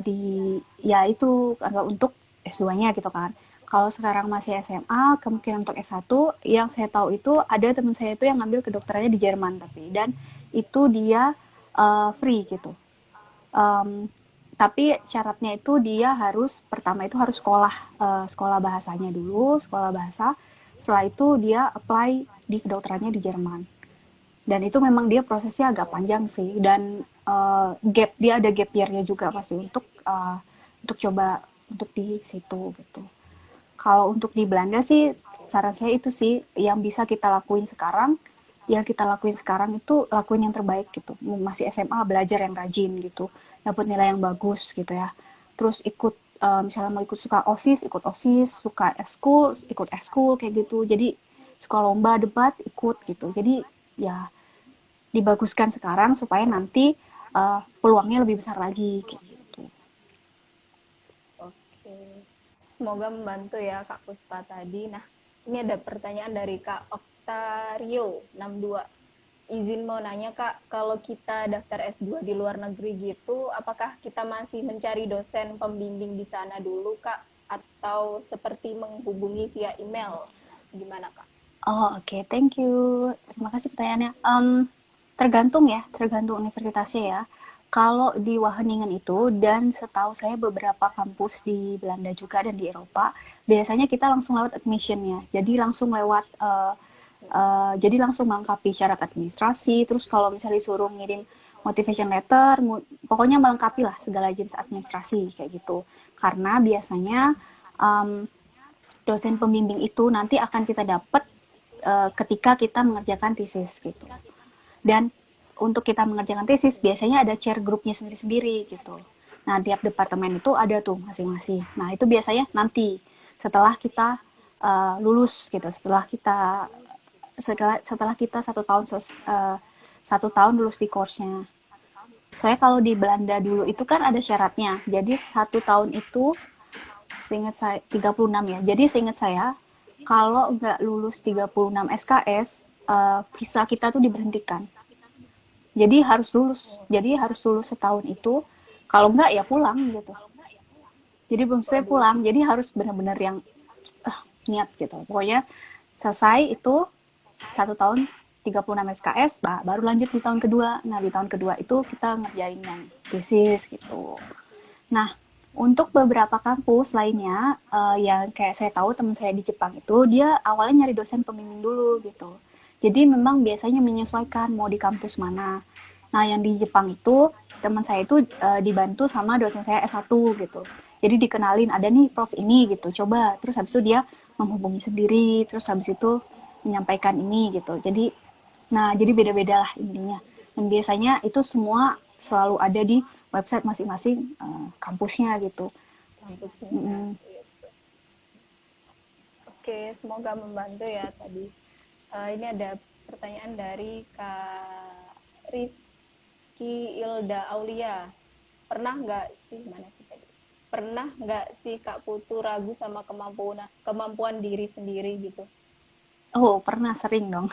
di ya itu untuk S2-nya gitu kan. Kalau sekarang masih SMA, kemungkinan untuk S1 yang saya tahu itu ada teman saya itu yang ngambil kedokterannya di Jerman tapi dan itu dia free gitu. Um, tapi syaratnya itu dia harus pertama itu harus sekolah bahasanya dulu, sekolah bahasa. Setelah itu dia apply di kedokterannya di Jerman. Dan itu memang dia prosesnya agak panjang sih dan dia ada gap year-nya juga pasti untuk coba untuk di situ gitu. Kalau untuk di Belanda sih saran saya itu sih yang bisa kita lakuin sekarang yang kita lakuin sekarang itu lakuin yang terbaik gitu. Masih SMA belajar yang rajin gitu, dapat nilai yang bagus gitu ya. Terus ikut misalnya mau ikut suka OSIS, ikut OSIS, suka eskul, ikut eskul kayak gitu. Jadi suka lomba debat ikut gitu. Jadi ya dibaguskan sekarang supaya nanti peluangnya lebih besar lagi kayak gitu. Oke. Semoga membantu ya Kak Puspa tadi. Nah, ini ada pertanyaan dari Kak Oktario 62. Izin mau nanya Kak, kalau kita daftar S2 di luar negeri gitu, apakah kita masih mencari dosen pembimbing di sana dulu Kak? Atau seperti menghubungi via email? Gimana Kak? Oh oke, okay. Thank you. Terima kasih pertanyaannya. Tergantung ya, tergantung universitasnya ya. Kalau di Wageningen itu dan setahu saya beberapa kampus di Belanda juga dan di Eropa, biasanya kita langsung lewat admission-nya. Jadi langsung lewat jadi langsung melengkapi syarat administrasi. Terus kalau misalnya disuruh ngirim motivation letter, pokoknya melengkapi lah segala jenis administrasi kayak gitu. Karena biasanya um, dosen pembimbing itu nanti akan kita dapat ketika kita mengerjakan tesis gitu. Dan untuk kita mengerjakan tesis biasanya ada chair grupnya sendiri-sendiri gitu. Nah, tiap departemen itu ada tuh masing-masing. Nah, itu biasanya nanti setelah kita lulus gitu, setelah kita 1 tahun 1 tahun lulus di course-nya. Soalnya kalau di Belanda dulu itu kan ada syaratnya. Jadi 1 tahun itu seingat saya 36 ya. Jadi seingat saya kalau nggak lulus 36 SKS, visa kita tuh diberhentikan. Jadi harus lulus setahun itu. Kalau nggak ya pulang gitu. Jadi belum selesai Waduh. pulang. Jadi harus benar-benar yang niat gitu. Pokoknya selesai itu 1 tahun 36 SKS, baru lanjut di tahun kedua. Nah, di tahun kedua itu kita ngerjain yang tesis gitu. Nah, untuk beberapa kampus lainnya, yang kayak saya tahu teman saya di Jepang itu, dia awalnya nyari dosen pembimbing dulu gitu. Jadi memang biasanya menyesuaikan mau di kampus mana. Nah, yang di Jepang itu, teman saya itu dibantu sama dosen saya S1 gitu. Jadi dikenalin, ada nih prof ini gitu, coba. Terus habis itu dia menghubungi sendiri, terus habis itu menyampaikan ini gitu. Jadi beda-beda lah intinya. Dan biasanya itu semua selalu ada di website masing-masing kampusnya gitu. Kampusnya. Mm. Oke, semoga membantu ya tadi. Ini ada pertanyaan dari Kak Rizky Ilda Aulia. Pernah nggak sih, mana sih tadi? Pernah nggak sih Kak Putu ragu sama kemampuan diri sendiri gitu? Oh, pernah sering dong.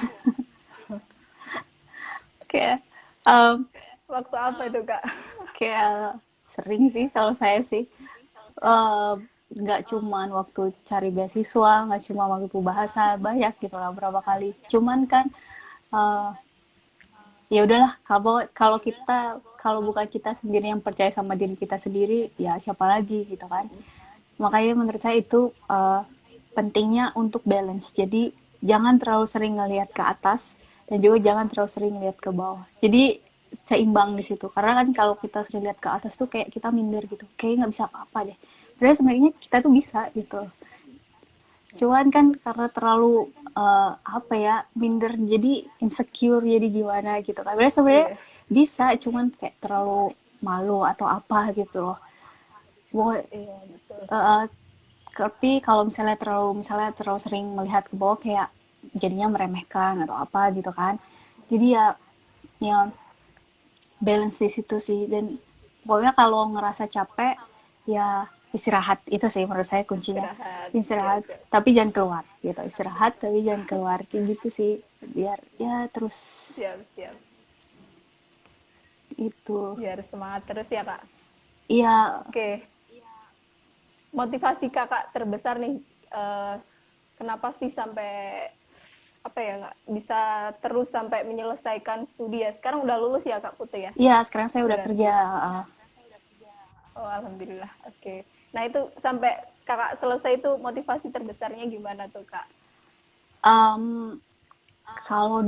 Kayak um, Waktu apa itu Kak? kayak sering sih kalau saya sih. Eh, nggak cuman waktu cari beasiswa, nggak cuma waktu bahasa, banyak gitu lah berapa kali. Cuman kan eh, ya udahlah, kalau bukan kita sendiri yang percaya sama diri kita sendiri, ya siapa lagi gitu kan. Makanya menurut saya itu pentingnya untuk balance. Jadi jangan terlalu sering ngelihat ke atas dan juga jangan terlalu sering lihat ke bawah. Jadi seimbang di situ. Karena kan kalau kita sering lihat ke atas tuh kayak kita minder gitu. Kayak nggak bisa apa-apa deh. Padahal sebenarnya kita tuh bisa gitu. Cuman kan karena terlalu apa ya, minder jadi insecure jadi gimana gitu kan. Padahal sebenarnya Iya, bisa, cuman kayak terlalu malu atau apa gitu loh. Pokoknya, iya betul. uh, tapi kalau misalnya terlalu sering melihat ke bawah kayak jadinya meremehkan atau apa gitu kan. Jadi ya balance di situ sih. Dan pokoknya kalau ngerasa capek ya istirahat, itu sih menurut saya kuncinya. Istirahat. Siap, Istirahat siap. tapi jangan keluar gitu. Istirahat tapi jangan keluar kayak gitu sih, biar ya terus Siap, siap. itu. Biar semangat terus ya Kak. Iya. Oke, motivasi Kakak terbesar nih, kenapa sih sampai apa ya Kak, bisa terus sampai menyelesaikan studi ya? Sekarang udah lulus ya Kak Putu ya? Iya, sekarang saya udah kerja. Berarti. Oh, alhamdulillah. Oke. Nah, itu sampai Kakak selesai itu motivasi terbesarnya gimana tuh, Kak? um, Kalau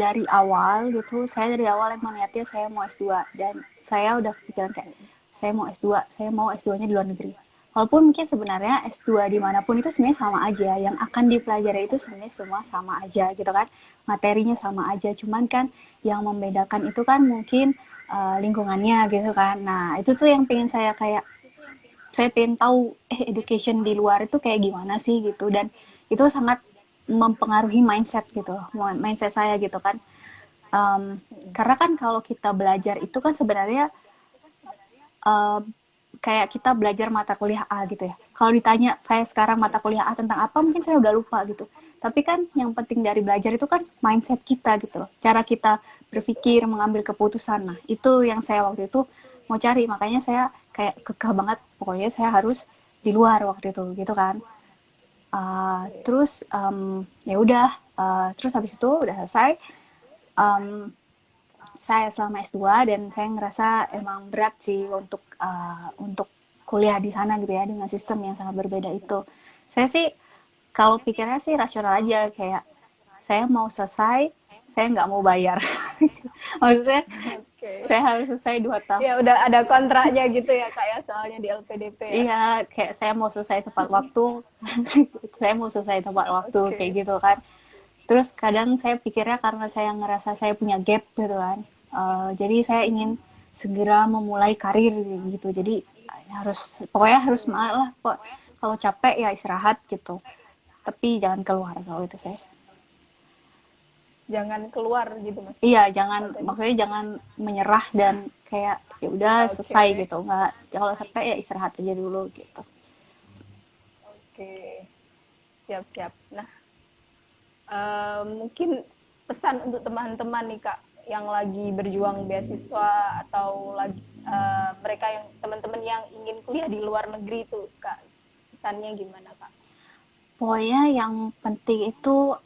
saya dari awal emang niatnya saya mau S2, dan saya udah kepikiran kayak saya mau S2-nya di luar negeri. Walaupun mungkin sebenarnya S2 dimanapun itu sebenarnya sama aja, yang akan dipelajari itu sebenarnya semua sama aja gitu kan, materinya sama aja, cuman kan yang membedakan itu kan mungkin lingkungannya gitu kan. Nah itu tuh yang pengen saya pengen tahu education di luar itu kayak gimana sih gitu, dan itu sangat mempengaruhi mindset gitu, mindset saya gitu kan. Karena kan kalau kita belajar itu kan sebenarnya um, kayak kita belajar mata kuliah A gitu ya. Kalau ditanya saya sekarang mata kuliah A tentang apa, mungkin saya udah lupa gitu. Tapi kan yang penting dari belajar itu kan mindset kita gitu loh. Cara kita berpikir, mengambil keputusan. Nah, itu yang saya waktu itu mau cari. Makanya saya kayak kekeh banget. Pokoknya saya harus di luar waktu itu gitu kan. Terus ya udah. Terus habis itu udah selesai. Um, saya selama S2, dan saya ngerasa emang berat sih untuk kuliah di sana gitu ya, dengan sistem yang sangat berbeda itu. Saya sih kalau pikirnya sih rasional aja, kayak saya mau selesai, saya nggak mau bayar. Maksudnya Oke. Saya harus selesai 2 tahun. Ya udah ada kontraknya gitu ya kak ya, soalnya di LPDP ya. Iya, kayak saya mau selesai tepat waktu, saya mau selesai tepat waktu kayak Oke. gitu kan. Terus kadang saya pikirnya karena saya ngerasa saya punya gap gitu kan. Jadi saya ingin segera memulai karir gitu. Jadi harus pokoknya harus semangat lah. Kalau capek ya istirahat gitu. Tapi jangan keluar kalau itu saya. Jangan keluar gitu mas. Iya, jangan Kalau tadi. maksudnya jangan menyerah dan kayak ya udah selesai Oke. gitu. Nggak kalau capek ya istirahat aja dulu gitu. Oke. Siap-siap. Nah, mungkin pesan untuk teman-teman nih kak yang lagi berjuang beasiswa atau lagi mereka yang teman-teman yang ingin kuliah di luar negeri itu kak, pesannya gimana kak? Pokoknya yang penting itu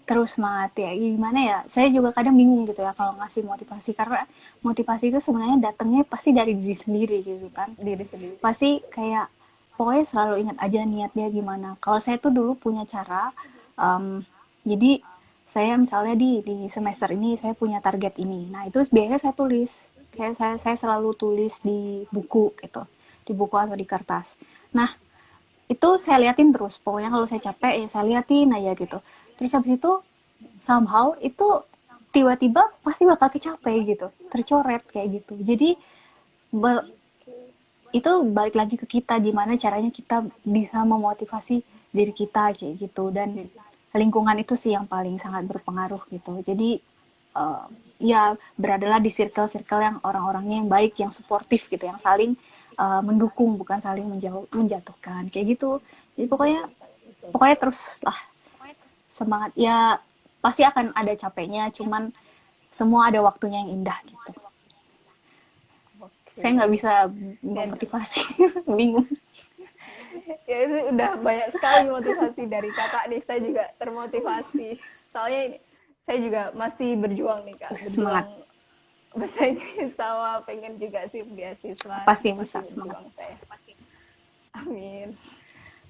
terus semangat ya. Gimana ya? Saya juga kadang bingung gitu ya kalau ngasih motivasi karena motivasi itu sebenarnya datangnya pasti dari diri sendiri gitu kan. Diri sendiri. Pasti kayak pokoknya selalu ingat aja niatnya gimana. Kalau saya tuh dulu punya cara, jadi saya misalnya di semester ini saya punya target ini. Nah itu biasanya saya tulis, kayak saya selalu tulis di buku gitu, di buku atau di kertas. Nah itu saya liatin terus. Pokoknya kalau saya capek ya saya liatin aja gitu. Terus habis itu somehow itu tiba-tiba pasti bakal kecapai gitu, tercoret kayak gitu. Jadi itu balik lagi ke kita gimana caranya kita bisa memotivasi diri kita kayak gitu dan lingkungan itu sih yang paling sangat berpengaruh gitu jadi ya beradalah di circle-circle yang orang-orangnya yang baik yang suportif gitu yang saling mendukung bukan saling menjatuhkan kayak gitu jadi pokoknya pokoknya terus lah semangat ya pasti akan ada capeknya cuman semua ada waktunya yang indah gitu saya nggak Oke. bisa Dan memotivasi bingung. ya itu udah banyak sekali motivasi dari kakak nih, saya juga termotivasi soalnya saya juga masih berjuang nih kak, berjuang Semangat bahasa Inggris sama pengen juga sih beasiswa, pasti masih bisa semangat. berjuang saya. Amin.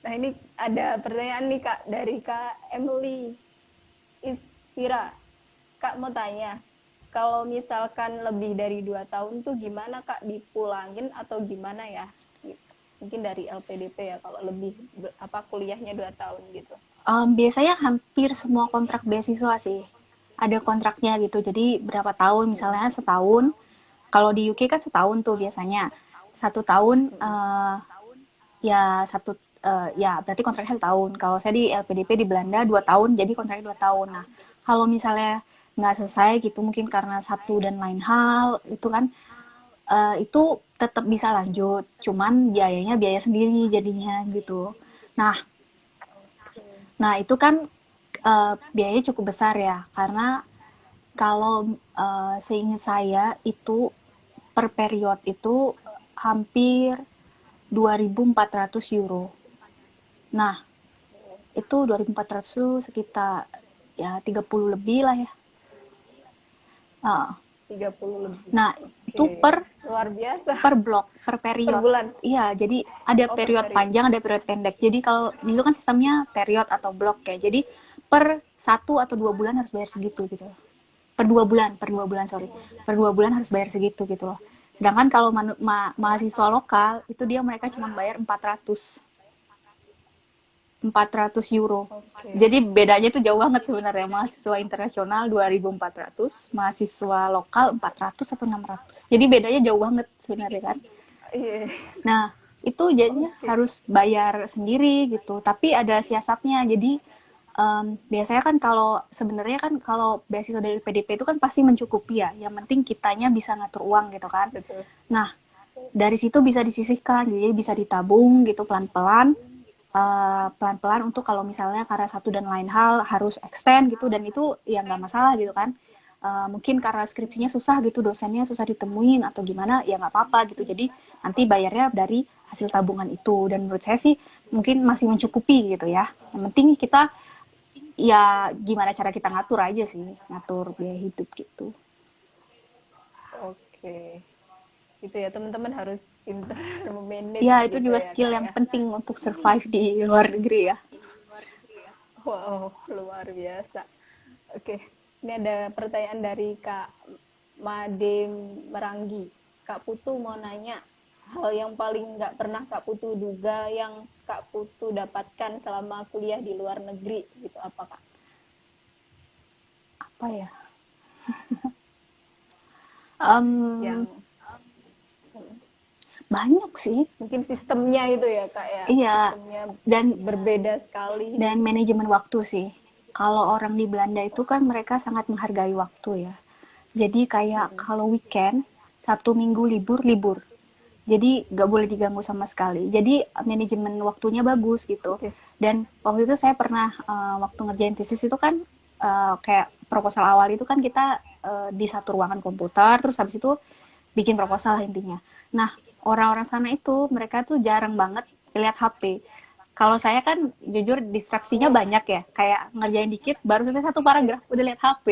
Nah ini ada pertanyaan nih kak dari kak Emily Ispira. Kak mau tanya, kalau misalkan lebih dari 2 tahun tuh gimana kak, dipulangin atau gimana ya? Gitu. Mungkin dari LPDP ya kalau lebih apa kuliahnya 2 tahun gitu. Biasanya hampir semua kontrak beasiswa sih ada kontraknya gitu jadi berapa tahun misalnya setahun kalau di UK kan setahun tuh biasanya 1 tahun ya satu ya berarti kontraknya 1 tahun kalau saya di LPDP di Belanda 2 tahun jadi kontraknya 2 tahun nah kalau misalnya nggak selesai gitu mungkin karena satu dan lain hal itu kan itu tetap bisa lanjut cuman biayanya biaya sendiri jadinya gitu nah Nah, itu kan biayanya cukup besar ya, karena kalau seingat saya itu per period itu hampir 2.400 euro. Nah, itu 2.400 itu sekitar ya 30 lebih lah ya. Nah, 30 lebih. nah itu Oke. Luar biasa. per blok, per Per period. bulan. Iya, jadi ada Oh, per period period. panjang, ada period pendek. Jadi kalau itu kan sistemnya period atau blok ya. Jadi per 1 atau 2 bulan harus bayar segitu gitu. Per 2 bulan, sorry. Per 2 bulan harus bayar segitu gitu loh. Sedangkan kalau mahasiswa lokal itu dia mereka cuma bayar 400 euro. Oke. Jadi bedanya tuh jauh banget sebenarnya. Mahasiswa internasional 2.400, mahasiswa lokal 400 atau 600. Jadi bedanya jauh banget sebenarnya kan. Iya. Nah, itu jadinya Oke. harus bayar sendiri gitu. Tapi ada siasatnya. Jadi biasanya kan kalau sebenarnya kan kalau beasiswa dari PDP itu kan pasti mencukupi ya. Yang penting kitanya bisa ngatur uang gitu kan. Betul. Nah, dari situ bisa disisihkan. Jadi bisa ditabung gitu pelan-pelan. Pelan-pelan untuk kalau misalnya karena satu dan lain hal harus extend gitu dan itu ya nggak masalah gitu kan mungkin karena skripsinya susah gitu dosennya susah ditemuin atau gimana ya nggak apa-apa gitu jadi nanti bayarnya dari hasil tabungan itu dan menurut saya sih mungkin masih mencukupi gitu ya yang penting kita ya gimana cara kita ngatur aja sih ngatur biaya hidup gitu Oke. Itu ya teman-teman harus pintar memanage ya itu gitu juga ya skill kak yang ya. penting untuk survive di luar negeri ya Wow, luar biasa. Oke, ini ada pertanyaan dari Kak Made Meranggi. Kak Putu mau nanya, hal yang paling nggak pernah Kak Putu duga yang Kak Putu dapatkan selama kuliah di luar negeri, gitu apa Kak? Apa ya? Em, Yang banyak sih. mungkin sistemnya itu ya Kak ya, Iya, sistemnya dan berbeda sekali. manajemen waktu sih. Kalau orang di Belanda itu kan mereka sangat menghargai waktu ya. Jadi kayak kalau weekend, Sabtu Minggu libur, libur. Jadi nggak boleh diganggu sama sekali. Jadi manajemen waktunya bagus gitu. Oke. Dan waktu itu saya pernah waktu ngerjain tesis itu kan kayak proposal awal itu kan kita di satu ruangan komputer, terus habis itu bikin proposal intinya. Nah, orang-orang sana itu mereka tuh jarang banget lihat HP. Kalau saya kan jujur distraksinya banyak ya, kayak ngerjain dikit baru selesai satu paragraf udah lihat HP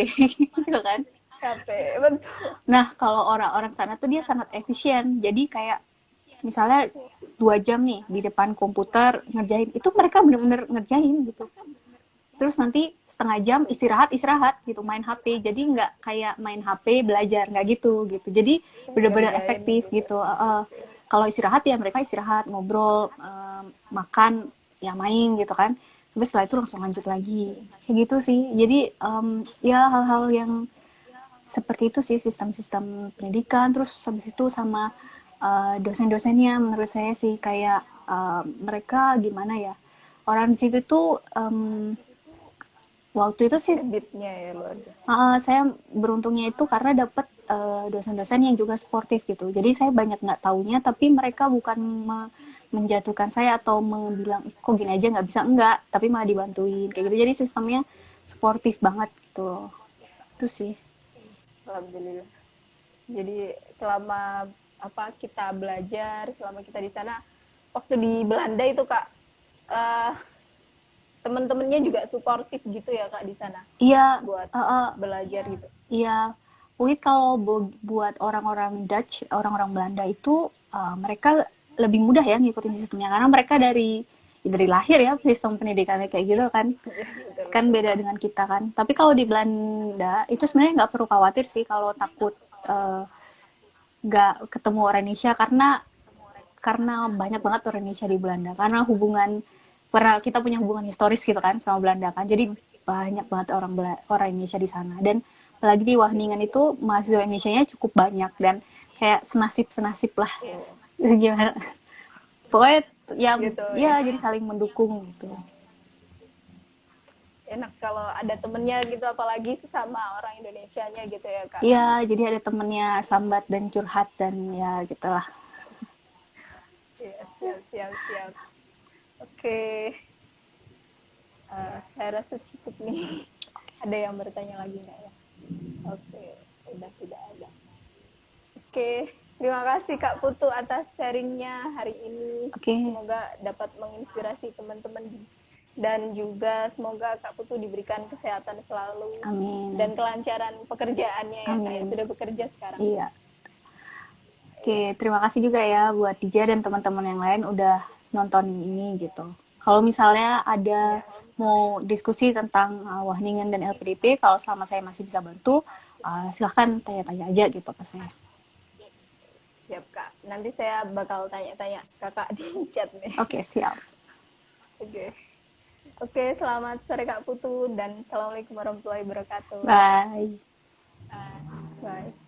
gitu kan. Capek, betul. Nah, kalau orang-orang sana tuh dia sangat efisien. Jadi kayak misalnya 2 jam nih di depan komputer ngerjain, itu mereka bener-bener ngerjain gitu. Terus nanti setengah jam istirahat gitu, main HP. Jadi nggak kayak main HP belajar, nggak gitu. Jadi bener-bener Ngerjain efektif gitu. gitu. Kalau istirahat ya mereka istirahat, ngobrol, makan, ya main gitu kan. Tapi setelah itu langsung lanjut lagi. Kayak gitu sih. Jadi ya hal-hal yang seperti itu sih sistem-sistem pendidikan. Terus habis itu sama dosen-dosennya menurut saya sih kayak mereka gimana ya, orang di situ tuh waktu itu sih Kreditnya ya luar biasa. saya beruntungnya itu karena dapat dosen-dosen yang juga sportif gitu. Jadi saya banyak nggak taunya, tapi mereka bukan menjatuhkan saya atau bilang kok gini aja nggak bisa, enggak, tapi malah dibantuin kayak gitu. Jadi sistemnya sportif banget gitu. Itu sih. Alhamdulillah. Jadi selama apa kita belajar, selama kita di sana, waktu di Belanda itu Kak, eh, teman-temannya juga suportif gitu ya Kak di sana Iya, buat belajar gitu. iya. Mungkin kalau buat orang-orang Dutch, orang-orang Belanda itu mereka lebih mudah ya ngikutin sistemnya karena mereka dari lahir ya sistem pendidikannya kayak gitu kan. Ya, betul Kan betul. beda dengan kita kan. Tapi kalau di Belanda itu sebenarnya nggak perlu khawatir sih kalau takut nggak ketemu orang Indonesia, karena banyak banget orang Indonesia di Belanda. Karena kita punya hubungan historis gitu kan sama Belanda kan. Jadi banyak banget orang Indonesia di sana. Dan apalagi di Wageningen itu mahasiswa Indonesia-nya cukup banyak dan kayak senasib lah. Oh, Gimana? Pokoknya ya gitu ya ya. jadi saling mendukung gitu. Enak kalau ada temennya gitu, apalagi sesama orang Indonesianya gitu ya Kak. Iya, jadi ada temennya sambat dan curhat dan ya gitulah. Ya, siap siap siap. Oke. Saya rasa cukup nih. Ada yang bertanya lagi nggak ya? Oke, udah tidak ada. Oke, terima kasih Kak Putu atas sharingnya hari ini. Oke. Semoga dapat menginspirasi teman-teman dan juga semoga Kak Putu diberikan kesehatan selalu Amin. dan kelancaran pekerjaannya ya Kak, yang Amin. sudah bekerja sekarang. Iya. Oke, terima kasih juga ya buat Dija dan teman-teman yang lain udah nontonin ini gitu. Kalau misalnya ada mau diskusi tentang Wageningen dan LPDP, kalau selama saya masih bisa bantu, silahkan tanya-tanya aja gitu ke saya. Siap Kak. Nanti saya bakal tanya-tanya Kakak di chat nih. Oke, siap. Oke. Oke, selamat sore Kak Putu dan assalamualaikum warahmatullahi wabarakatuh. Bye. Bye.